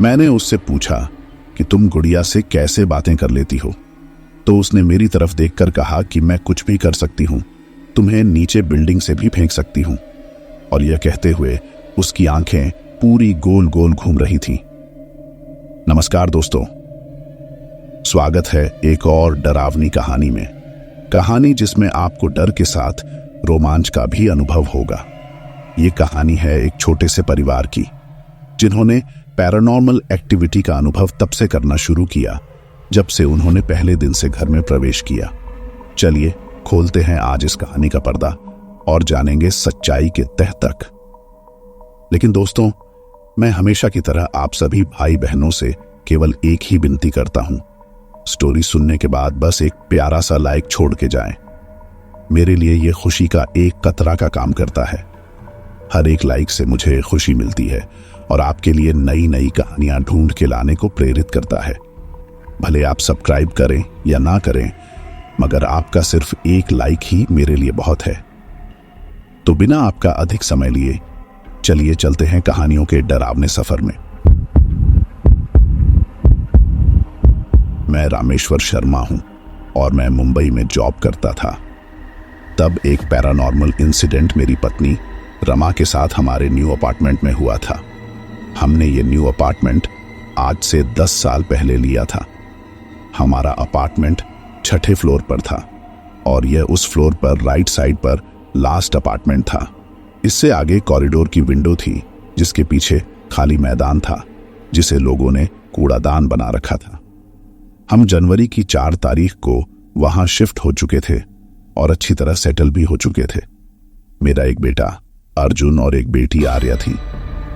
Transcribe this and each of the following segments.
मैंने उससे पूछा कि तुम गुड़िया से कैसे बातें कर लेती हो, तो उसने मेरी तरफ देखकर कहा कि मैं कुछ भी कर सकती हूँ, तुम्हें नीचे बिल्डिंग से भी फेंक सकती हूँ। और यह कहते हुए उसकी आंखें पूरी गोल गोल घूम रही थीं। नमस्कार दोस्तों, स्वागत है एक और डरावनी कहानी में। कहानी जिसमें आपको डर के साथ रोमांच का भी अनुभव होगा। ये कहानी है एक छोटे से परिवार की, जिन्होंने पैरानॉर्मल एक्टिविटी का अनुभव तब से करना शुरू किया जब से उन्होंने पहले दिन से घर में प्रवेश किया। चलिए खोलते हैं आज इस कहानी का पर्दा और जानेंगे सच्चाई के तह तक। लेकिन दोस्तों, मैं हमेशा की तरह आप सभी भाई बहनों से केवल एक ही विनती करता हूं, स्टोरी सुनने के बाद बस एक प्यारा सा लाइक छोड़ के जाएं। मेरे लिए यह खुशी का एक कतरा का काम करता है। हर एक लाइक से मुझे खुशी मिलती है और आपके लिए नई नई कहानियां ढूंढ के लाने को प्रेरित करता है। भले आप सब्सक्राइब करें या ना करें, मगर आपका सिर्फ एक लाइक ही मेरे लिए बहुत है। तो बिना आपका अधिक समय लिए चलिए चलते हैं कहानियों के डरावने सफर में। मैं रामेश्वर शर्मा हूं और मैं मुंबई में जॉब करता था। तब एक पैरानॉर्मल इंसिडेंट मेरी पत्नी रमा के साथ हमारे न्यू अपार्टमेंट में हुआ था। हमने ये न्यू अपार्टमेंट आज से 10 साल पहले लिया था। हमारा अपार्टमेंट 6ठे फ्लोर पर था और यह उस फ्लोर पर राइट साइड पर लास्ट अपार्टमेंट था। इससे आगे कॉरिडोर की विंडो थी, जिसके पीछे खाली मैदान था जिसे लोगों ने कूड़ादान बना रखा था। हम जनवरी की 4 तारीख को वहां शिफ्ट हो चुके थे और अच्छी तरह सेटल भी हो चुके थे। मेरा एक बेटा अर्जुन और एक बेटी आर्या थी,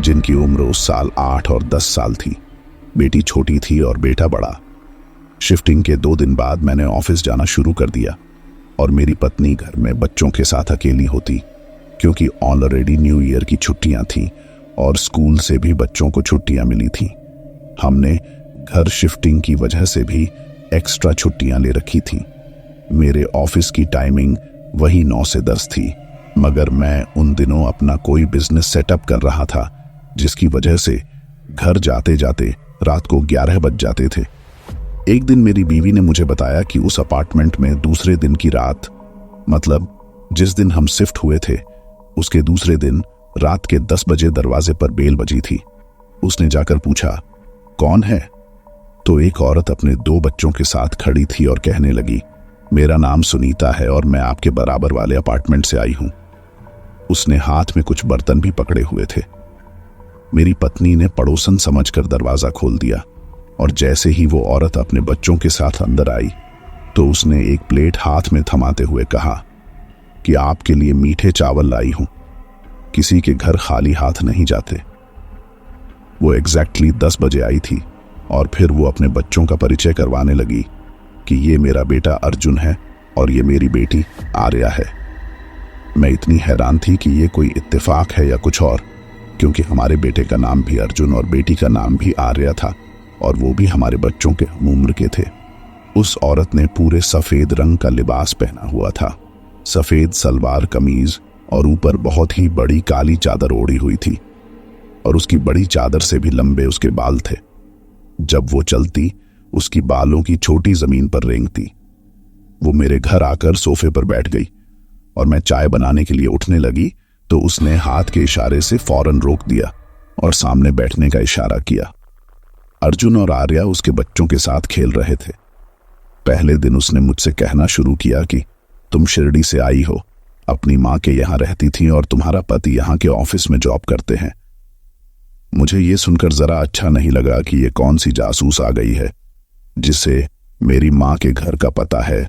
जिनकी उम्र उस साल 8 और 10 साल थी। बेटी छोटी थी और बेटा बड़ा। शिफ्टिंग के 2 दिन बाद मैंने ऑफिस जाना शुरू कर दिया और मेरी पत्नी घर में बच्चों के साथ अकेली होती, क्योंकि ऑलरेडी न्यू ईयर की छुट्टियां थीं और स्कूल से भी बच्चों को छुट्टियां मिली थीं। हमने घर शिफ्टिंग की वजह से भी एक्स्ट्रा छुट्टियां ले रखी थीं। मेरे ऑफिस की टाइमिंग वही 9 से 10 थी, मगर मैं उन दिनों अपना कोई बिजनेस सेटअप कर रहा था, जिसकी वजह से घर जाते जाते रात को 11 बज जाते थे। एक दिन मेरी बीवी ने मुझे बताया कि उस अपार्टमेंट में दूसरे दिन की रात, मतलब जिस दिन हम शिफ्ट हुए थे, उसके दूसरे दिन रात के 10 बजे दरवाजे पर बेल बजी थी। उसने जाकर पूछा, कौन है? तो एक औरत अपने 2 बच्चों के साथ खड़ी थी और कहने लगी, मेरा नाम सुनीता है और मैं आपके बराबर वाले अपार्टमेंट से आई हूं। उसने हाथ में कुछ बर्तन भी पकड़े हुए थे। मेरी पत्नी ने पड़ोसन समझकर दरवाजा खोल दिया और जैसे ही वो औरत अपने बच्चों के साथ अंदर आई, तो उसने एक प्लेट हाथ में थमाते हुए कहा कि आपके लिए मीठे चावल लाई हूं, किसी के घर खाली हाथ नहीं जाते। वो एग्जैक्टली 10 बजे आई थी और फिर वो अपने बच्चों का परिचय करवाने लगी कि ये मेरा बेटा अर्जुन है और ये मेरी बेटी आर्या है। मैं इतनी हैरान थी कि ये कोई इत्तेफाक है या कुछ और, क्योंकि हमारे बेटे का नाम भी अर्जुन और बेटी का नाम भी आर्या था और वो भी हमारे बच्चों के हम उम्र के थे। उस औरत ने पूरे सफेद रंग का लिबास पहना हुआ था, सफेद सलवार कमीज और ऊपर बहुत ही बड़ी काली चादर ओढ़ी हुई थी और उसकी बड़ी चादर से भी लंबे उसके बाल थे। जब वो चलती, उसकी बालों की छोटी जमीन पर रेंगती। वो मेरे घर आकर सोफे पर बैठ गई और मैं चाय बनाने के लिए उठने लगी तो उसने हाथ के इशारे से फौरन रोक दिया और सामने बैठने का इशारा किया। अर्जुन और आर्या उसके बच्चों के साथ खेल रहे थे। पहले दिन उसने मुझसे कहना शुरू किया कि तुम शिरडी से आई हो, अपनी माँ के यहाँ रहती थी और तुम्हारा पति यहाँ के ऑफिस में जॉब करते हैं। मुझे ये सुनकर जरा अच्छा नहीं लगा कि ये कौन सी जासूस आ गई है जिसे मेरी माँ के घर का पता है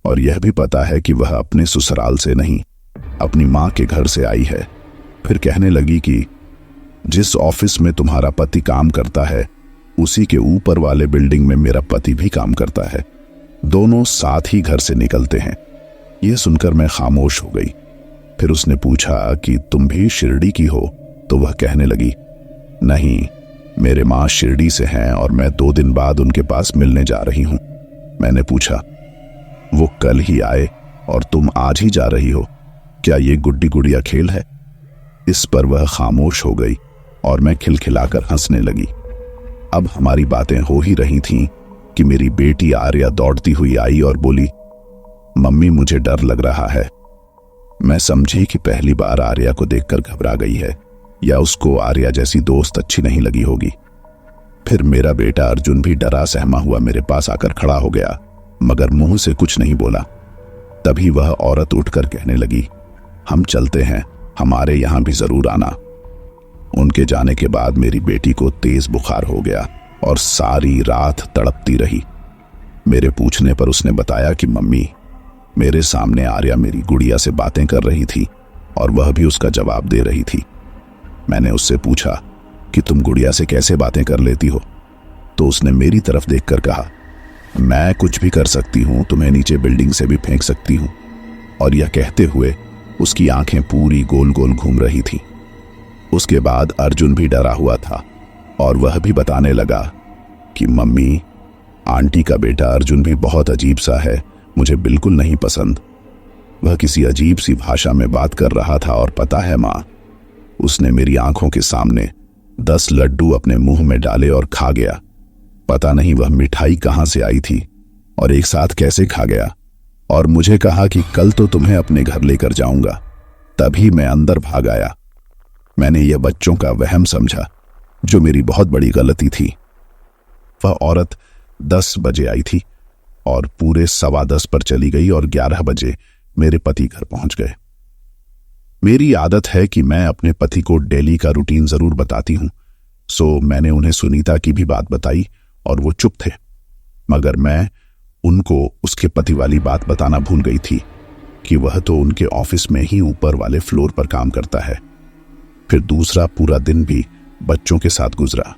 और यह भी पता है कि वह अपने ससुराल से नहीं, अपनी माँ के घर से आई है। फिर कहने लगी कि जिस ऑफिस में तुम्हारा पति काम करता है, उसी के ऊपर वाले बिल्डिंग में मेरा पति भी काम करता है। दोनों साथ ही घर से निकलते हैं। यह सुनकर मैं खामोश हो गई। फिर उसने पूछा कि तुम भी शिरडी की हो? तो वह कहने लगी, नहीं, मेरे माँ शिरडी से हैं और मैं 2 दिन बाद उनके पास मिलने जा रही हूँ। मैंने पूछा, वो कल ही आए और तुम आज ही जा रही हो? क्या ये गुड्डी गुड़िया खेल है? इस पर वह खामोश हो गई और मैं खिलखिलाकर हंसने लगी। अब हमारी बातें हो ही रही थीं कि मेरी बेटी आर्या दौड़ती हुई आई और बोली, मम्मी मुझे डर लग रहा है। मैं समझी कि पहली बार आर्या को देखकर घबरा गई है या उसको आर्या जैसी दोस्त अच्छी नहीं लगी होगी। फिर मेरा बेटा अर्जुन भी डरा सहमा हुआ मेरे पास आकर खड़ा हो गया, मगर मुंह से कुछ नहीं बोला। तभी वह औरत उठकर कहने लगी, हम चलते हैं, हमारे यहां भी जरूर आना। उनके जाने के बाद मेरी बेटी को तेज बुखार हो गया और सारी रात तड़पती रही। मेरे पूछने पर उसने बताया कि मम्मी, मेरे सामने आर्या मेरी गुड़िया से बातें कर रही थी और वह भी उसका जवाब दे रही थी। मैंने उससे पूछा कि तुम गुड़िया से कैसे बातें कर लेती हो, तो उसने मेरी तरफ देखकर कहा, मैं कुछ भी कर सकती हूं, तुम्हें नीचे बिल्डिंग से भी फेंक सकती हूं। और यह कहते हुए उसकी आंखें पूरी गोल गोल घूम रही थी। उसके बाद अर्जुन भी डरा हुआ था और वह भी बताने लगा कि मम्मी, आंटी का बेटा अर्जुन भी बहुत अजीब सा है, मुझे बिल्कुल नहीं पसंद। वह किसी अजीब सी भाषा में बात कर रहा था और पता है माँ, उसने मेरी आंखों के सामने 10 लड्डू अपने मुंह में डाले और खा गया। पता नहीं वह मिठाई कहां से आई थी और एक साथ कैसे खा गया। और मुझे कहा कि कल तो तुम्हें अपने घर लेकर जाऊंगा। तभी मैं अंदर भाग आया। मैंने यह बच्चों का वहम समझा, जो मेरी बहुत बड़ी गलती थी। वह औरत 10 बजे आई थी और पूरे 10:15 पर चली गई और 11 बजे मेरे पति घर पहुंच गए। मेरी आदत है कि मैं अपने पति को डेली का रूटीन जरूर बताती हूं, सो मैंने उन्हें सुनीता की भी बात बताई और वो चुप थे। मगर मैं उनको उसके पति वाली बात बताना भूल गई थी कि वह तो उनके ऑफिस में ही ऊपर वाले फ्लोर पर काम करता है। फिर दूसरा पूरा दिन भी बच्चों के साथ गुजरा।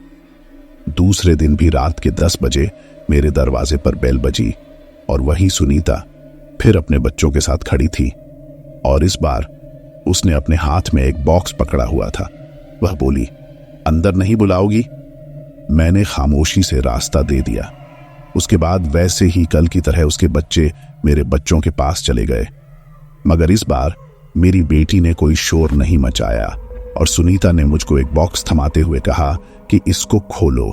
दूसरे दिन भी रात के 10 बजे मेरे दरवाजे पर बेल बजी और वही सुनीता फिर अपने बच्चों के साथ खड़ी थी और इस बार उसने अपने हाथ में एक बॉक्स पकड़ा हुआ था। वह बोली, अंदर नहीं बुलाओगी? मैंने खामोशी से रास्ता दे दिया। उसके बाद वैसे ही कल की तरह उसके बच्चे मेरे बच्चों के पास चले गए, मगर इस बार मेरी बेटी ने कोई शोर नहीं मचाया और सुनीता ने मुझको एक बॉक्स थमाते हुए कहा कि इसको खोलो।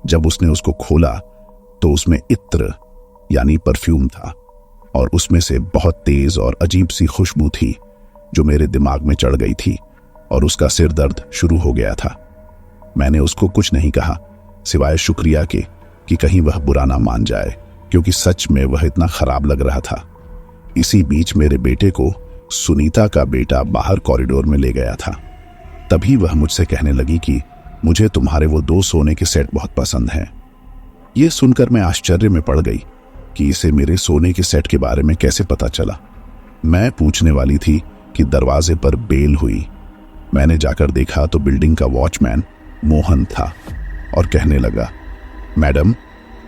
जब उसने उसको खोला तो उसमें इत्र यानी परफ्यूम था और उसमें से बहुत तेज और अजीब सी खुशबू थी जो मेरे दिमाग में चढ़ गई थी और उसका सिर दर्द शुरू हो गया था। मैंने उसको कुछ नहीं कहा सिवाय शुक्रिया के कि कहीं वह बुरा ना मान जाए, क्योंकि सच में वह इतना खराब लग रहा था। इसी बीच मेरे बेटे को सुनीता का बेटा बाहर कॉरिडोर में ले गया था। तभी वह मुझसे कहने लगी कि मुझे तुम्हारे वो 2 सोने के सेट बहुत पसंद हैं। ये सुनकर मैं आश्चर्य में पड़ गई कि इसे मेरे सोने के सेट के बारे में कैसे पता चला। मैं पूछने वाली थी कि दरवाजे पर बेल हुई। मैंने जाकर देखा तो बिल्डिंग का वॉचमैन मोहन था और कहने लगा, मैडम,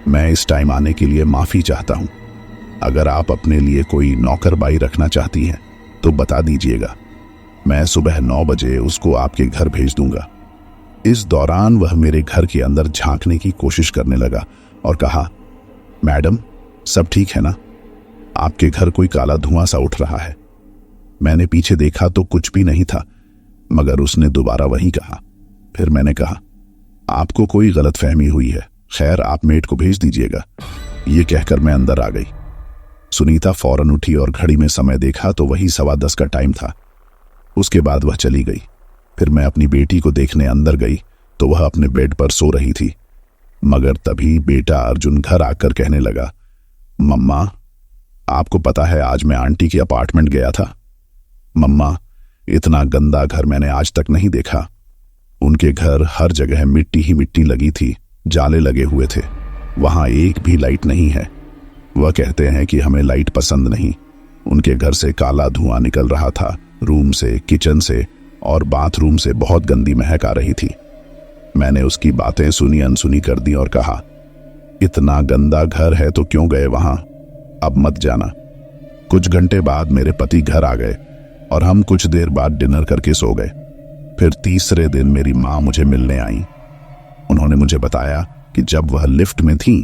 मैं इस टाइम आने के लिए माफी चाहता हूं। अगर आप अपने लिए कोई नौकर बाई रखना चाहती हैं तो बता दीजिएगा, मैं सुबह 9 बजे उसको आपके घर भेज दूंगा। इस दौरान वह मेरे घर के अंदर झांकने की कोशिश करने लगा और कहा, मैडम सब ठीक है ना? आपके घर कोई काला धुआं सा उठ रहा है। मैंने पीछे देखा तो कुछ भी नहीं था, मगर उसने दोबारा वही कहा। फिर मैंने कहा, आपको कोई गलतफहमी हुई है, खैर आप मेड को भेज दीजिएगा। ये कहकर मैं अंदर आ गई। सुनीता फौरन उठी और घड़ी में समय देखा तो वही 10:15 का टाइम था। उसके बाद वह चली गई। फिर मैं अपनी बेटी को देखने अंदर गई तो वह अपने बेड पर सो रही थी, मगर तभी बेटा अर्जुन घर आकर कहने लगा, मम्मा, आपको पता है आज मैं आंटी के अपार्टमेंट गया था। मम्मा, इतना गंदा घर मैंने आज तक नहीं देखा। उनके घर हर जगह मिट्टी ही मिट्टी लगी थी, जाले लगे हुए थे, वहां एक भी लाइट नहीं है। वह कहते हैं कि हमें लाइट पसंद नहीं। उनके घर से काला धुआं निकल रहा था, रूम से, किचन से और बाथरूम से बहुत गंदी महक आ रही थी। मैंने उसकी बातें सुनी अनसुनी कर दी और कहा, इतना गंदा घर है तो क्यों गए वहां, अब मत जाना। कुछ घंटे बाद मेरे पति घर आ गए और हम कुछ देर बाद डिनर करके सो गए। फिर तीसरे दिन मेरी माँ मुझे मिलने आई। उन्होंने मुझे बताया कि जब वह लिफ्ट में थी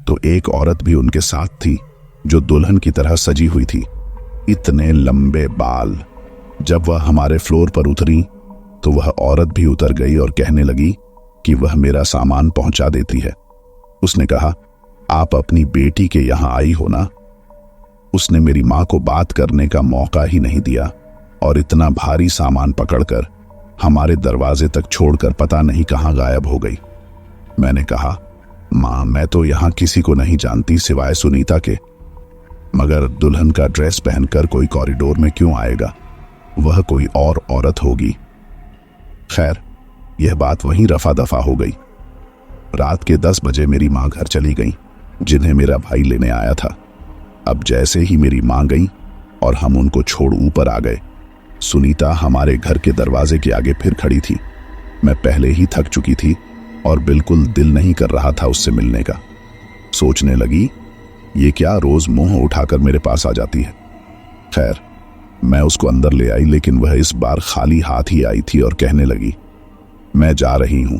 तो एक औरत भी उनके साथ थी जो दुल्हन की तरह सजी हुई थी, इतने लंबे बाल। जब वह हमारे फ्लोर पर उतरी तो वह औरत भी उतर गई और कहने लगी कि वह मेरा सामान पहुंचा देती है। उसने कहा, आप अपनी बेटी के यहां आई हो ना? उसने मेरी मां को बात करने का मौका ही नहीं दिया और इतना भारी सामान पकड़कर हमारे दरवाजे तक छोड़कर पता नहीं कहां गायब हो गई। मैंने कहा, मां, मैं तो यहां किसी को नहीं जानती सिवाय सुनीता के, मगर दुल्हन का ड्रेस पहनकर कोई कॉरिडोर में क्यों आएगा? वह कोई और औरत होगी। खैर, यह बात वहीं रफा दफा हो गई। रात के 10 बजे मेरी मां घर चली गई, जिन्हें मेरा भाई लेने आया था। अब जैसे ही मेरी मां गई और हम उनको छोड़ ऊपर आ गए, सुनीता हमारे घर के दरवाजे के आगे फिर खड़ी थी। मैं पहले ही थक चुकी थी और बिल्कुल दिल नहीं कर रहा था उससे मिलने का। सोचने लगी, ये क्या रोज मुंह उठाकर मेरे पास आ जाती है। खैर, मैं उसको अंदर ले आई, लेकिन वह इस बार खाली हाथ ही आई थी और कहने लगी, मैं जा रही हूं,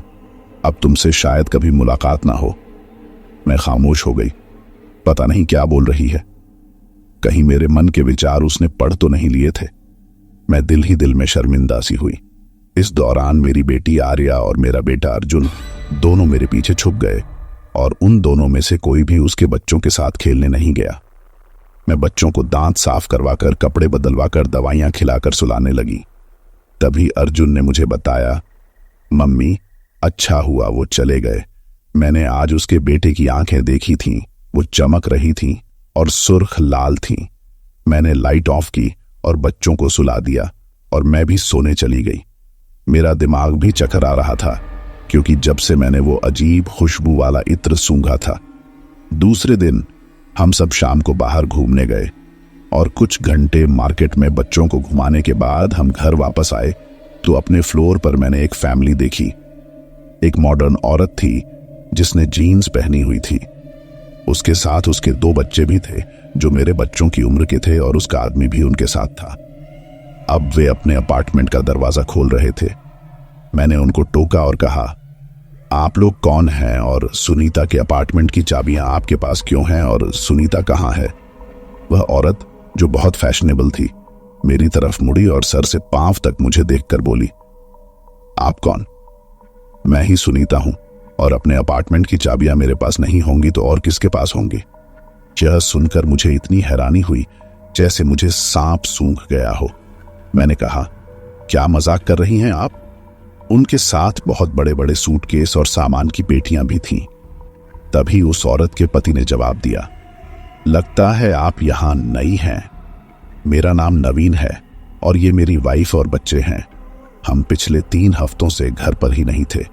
अब तुमसे शायद कभी मुलाकात ना हो। मैं खामोश हो गई, पता नहीं क्या बोल रही है। कहीं मेरे मन के विचार उसने पढ़ तो नहीं लिए थे। मैं दिल ही दिल में शर्मिंदा सी हुई। इस दौरान मेरी बेटी आर्या और मेरा बेटा अर्जुन दोनों मेरे पीछे छुप गए और उन दोनों में से कोई भी उसके बच्चों के साथ खेलने नहीं गया। मैं बच्चों को दांत साफ करवाकर, कपड़े बदलवाकर, दवाइयां खिलाकर सुलाने लगी। तभी अर्जुन ने मुझे बताया, मम्मी, अच्छा हुआ वो चले गए। मैंने आज उसके बेटे की आंखें देखी थीं, वो चमक रही थीं और सुर्ख लाल थीं। मैंने लाइट ऑफ की और बच्चों को सुला दिया और मैं भी सोने चली गई। मेरा दिमाग भी चकर आ रहा था, क्योंकि जब से मैंने वो अजीब खुशबू वाला इत्र सूंघा था। दूसरे दिन हम सब शाम को बाहर घूमने गए और कुछ घंटे मार्केट में बच्चों को घुमाने के बाद हम घर वापस आए तो अपने फ्लोर पर मैंने एक फैमिली देखी। एक मॉडर्न औरत थी जिसने जीन्स पहनी हुई थी। उसके साथ उसके 2 बच्चे भी थे जो मेरे बच्चों की उम्र के थे और उसका आदमी भी उनके साथ था। अब वे अपने अपार्टमेंट का दरवाजा खोल रहे थे। मैंने उनको टोका और कहा, आप लोग कौन हैं और सुनीता के अपार्टमेंट की चाबियां आपके पास क्यों हैं और सुनीता कहां है? वह औरत, जो बहुत फैशनेबल थी, मेरी तरफ मुड़ी और सर से पांव तक मुझे देखकर बोली, आप कौन? मैं ही सुनीता हूं और अपने अपार्टमेंट की चाबियां मेरे पास नहीं होंगी तो और किसके पास होंगी? यह सुनकर मुझे इतनी हैरानी हुई जैसे मुझे सांप सूंघ गया हो। मैंने कहा, क्या मजाक कर रही हैं आप? उनके साथ बहुत बड़े बड़े सूटकेस और सामान की पेटियां भी थीं। तभी उस औरत के पति ने जवाब दिया, लगता है आप यहां नई हैं। मेरा नाम नवीन है और ये मेरी वाइफ और बच्चे हैं। हम पिछले 3 हफ्तों से घर पर ही नहीं थे,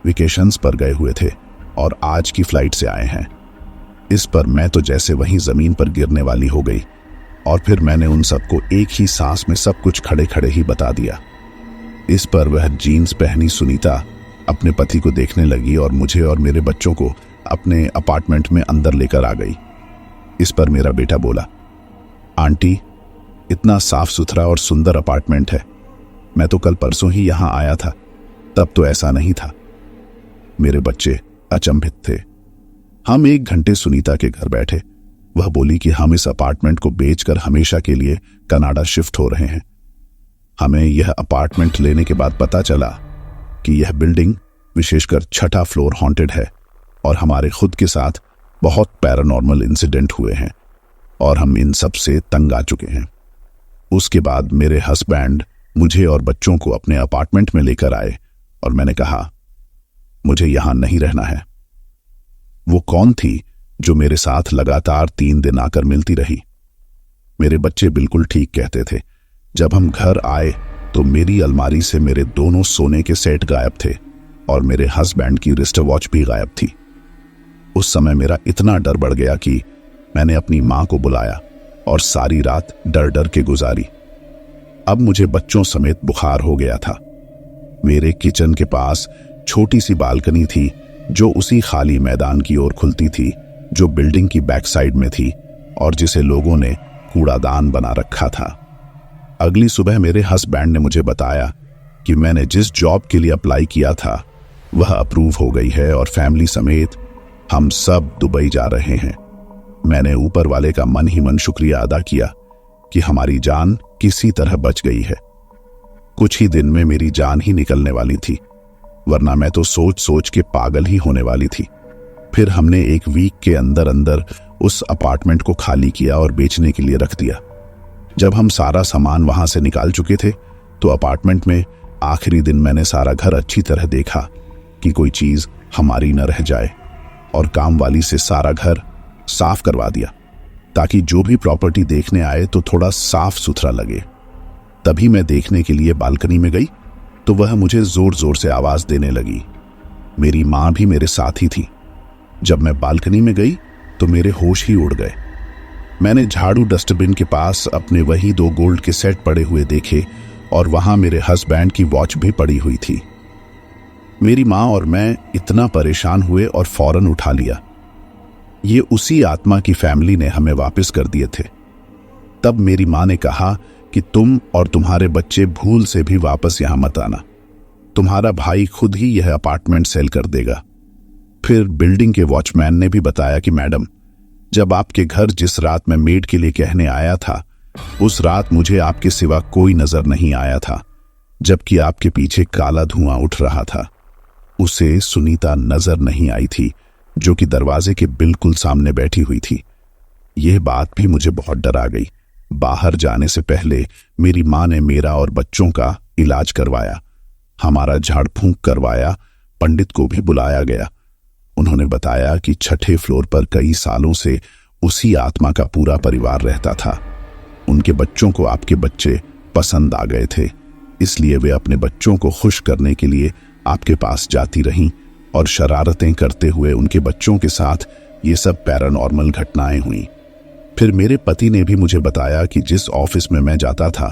वेकेशंस पर गए हुए थे और आज की फ्लाइट से आए हैं। इस पर मैं तो जैसे वहीं जमीन पर गिरने वाली हो गई और फिर मैंने उन सबको एक ही सांस में सब कुछ खड़े खड़े ही बता दिया। इस पर वह जीन्स पहनी सुनीता अपने पति को देखने लगी और मुझे और मेरे बच्चों को अपने अपार्टमेंट में अंदर लेकर आ गई। इस पर मेरा बेटा बोला, आंटी, इतना साफ सुथरा और सुंदर अपार्टमेंट है। मैं तो कल परसों ही यहां आया था, तब तो ऐसा नहीं था। मेरे बच्चे अचंभित थे। हम 1 घंटे सुनीता के घर बैठे। वह बोली कि हम इस अपार्टमेंट को बेचकर हमेशा के लिए कनाडा शिफ्ट हो रहे हैं। हमें यह अपार्टमेंट लेने के बाद पता चला कि यह बिल्डिंग, विशेषकर 6ठा फ्लोर, हॉन्टेड है और हमारे खुद के साथ बहुत पैरानॉर्मल इंसिडेंट हुए हैं और हम इन सब से तंग आ चुके हैं। उसके बाद मेरे हस्बैंड मुझे और बच्चों को अपने अपार्टमेंट में लेकर आए और मैंने कहा, मुझे यहां नहीं रहना है। वो कौन थी जो मेरे साथ लगातार 3 दिन आकर मिलती रही? मेरे बच्चे बिल्कुल ठीक कहते थे। जब हम घर आए तो मेरी अलमारी से मेरे दोनों सोने के सेट गायब थे और मेरे हस्बैंड की रिस्ट वॉच भी गायब थी। उस समय मेरा इतना डर बढ़ गया कि मैंने अपनी मां को बुलाया और सारी रात डर डर के गुजारी। अब मुझे बच्चों समेत बुखार हो गया था। मेरे किचन के पास छोटी सी बालकनी थी जो उसी खाली मैदान की ओर खुलती थी जो बिल्डिंग की बैक साइड में थी और जिसे लोगों ने कूड़ादान बना रखा था। अगली सुबह मेरे हस्बैंड ने मुझे बताया कि मैंने जिस जॉब के लिए अप्लाई किया था वह अप्रूव हो गई है और फैमिली समेत हम सब दुबई जा रहे हैं। मैंने ऊपर वाले का मन ही मन शुक्रिया अदा किया कि हमारी जान किसी तरह बच गई है। कुछ ही दिन में मेरी जान ही निकलने वाली थी। वरना मैं तो सोच सोच के पागल ही होने वाली थी। फिर हमने एक वीक के अंदर अंदर उस अपार्टमेंट को खाली किया और बेचने के लिए रख दिया। जब हम सारा सामान वहां से निकाल चुके थे तो अपार्टमेंट में आखिरी दिन मैंने सारा घर अच्छी तरह देखा कि कोई चीज हमारी न रह जाए, और काम वाली से सारा घर साफ करवा दिया ताकि जो भी प्रॉपर्टी देखने आए तो थोड़ा साफ सुथरा लगे। तभी मैं देखने के लिए बालकनी में गई तो वह मुझे जोर जोर से आवाज देने लगी। मेरी माँ भी मेरे साथ ही थी। जब मैं बालकनी में गई तो मेरे होश ही उड़ गए। मैंने झाड़ू डस्टबिन के पास अपने वही 2 गोल्ड के सेट पड़े हुए देखे और वहां मेरे हस्बैंड की वॉच भी पड़ी हुई थी। मेरी माँ और मैं इतना परेशान हुए और फौरन उठा लिया। ये उसी आत्मा की फैमिली ने हमें वापस कर दिए थे। तब मेरी माँ ने कहा कि तुम और तुम्हारे बच्चे भूल से भी वापस यहां मत आना, तुम्हारा भाई खुद ही यह अपार्टमेंट सेल कर देगा। फिर बिल्डिंग के वॉचमैन ने भी बताया कि मैडम, जब आपके घर जिस रात मैं मेड के लिए कहने आया था उस रात मुझे आपके सिवा कोई नजर नहीं आया था, जबकि आपके पीछे काला धुआं उठ रहा था। उसे सुनीता नजर नहीं आई थी जो कि दरवाजे के बिल्कुल सामने बैठी हुई थी। यह बात भी मुझे बहुत डरा गई। बाहर जाने से पहले मेरी माँ ने मेरा और बच्चों का इलाज करवाया, हमारा झाड़ फूंक करवाया, पंडित को भी बुलाया गया। उन्होंने बताया कि 6ठे फ्लोर पर कई सालों से उसी आत्मा का पूरा परिवार रहता था। उनके बच्चों को आपके बच्चे पसंद आ गए थे, इसलिए वे अपने बच्चों को खुश करने के लिए आपके पास जाती रहीं और शरारतें करते हुए उनके बच्चों के साथ ये सब पैरानॉर्मल घटनाएं हुई। फिर मेरे पति ने भी मुझे बताया कि जिस ऑफिस में मैं जाता था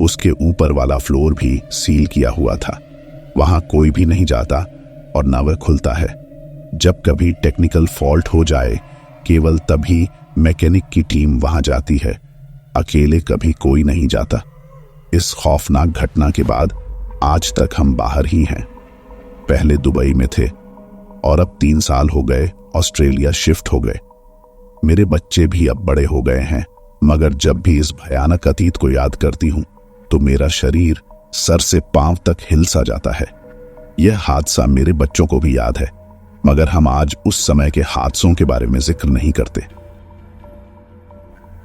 उसके ऊपर वाला फ्लोर भी सील किया हुआ था। वहां कोई भी नहीं जाता और ना वह खुलता है। जब कभी टेक्निकल फॉल्ट हो जाए केवल तभी मैकेनिक की टीम वहां जाती है, अकेले कभी कोई नहीं जाता। इस खौफनाक घटना के बाद आज तक हम बाहर ही हैं। पहले दुबई में थे और अब 3 साल हो गए ऑस्ट्रेलिया शिफ्ट हो गए। मेरे बच्चे भी अब बड़े हो गए हैं, मगर जब भी इस भयानक अतीत को याद करती हूं तो मेरा शरीर सर से पांव तक हिल सा जाता है। यह हादसा मेरे बच्चों को भी याद है, मगर हम आज उस समय के हादसों के बारे में जिक्र नहीं करते।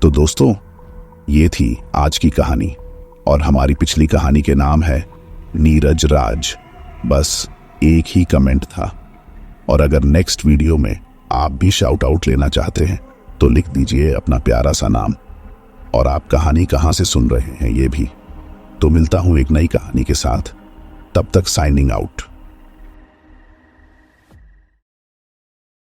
तो दोस्तों, ये थी आज की कहानी और हमारी पिछली कहानी के नाम है नीरज राज। बस एक ही कमेंट था, और अगर नेक्स्ट वीडियो में आप भी शाउट आउट लेना चाहते हैं तो लिख दीजिए अपना प्यारा सा नाम और आप कहानी कहां से सुन रहे हैं ये भी। तो मिलता हूं एक नई कहानी के साथ, तब तक साइनिंग आउट।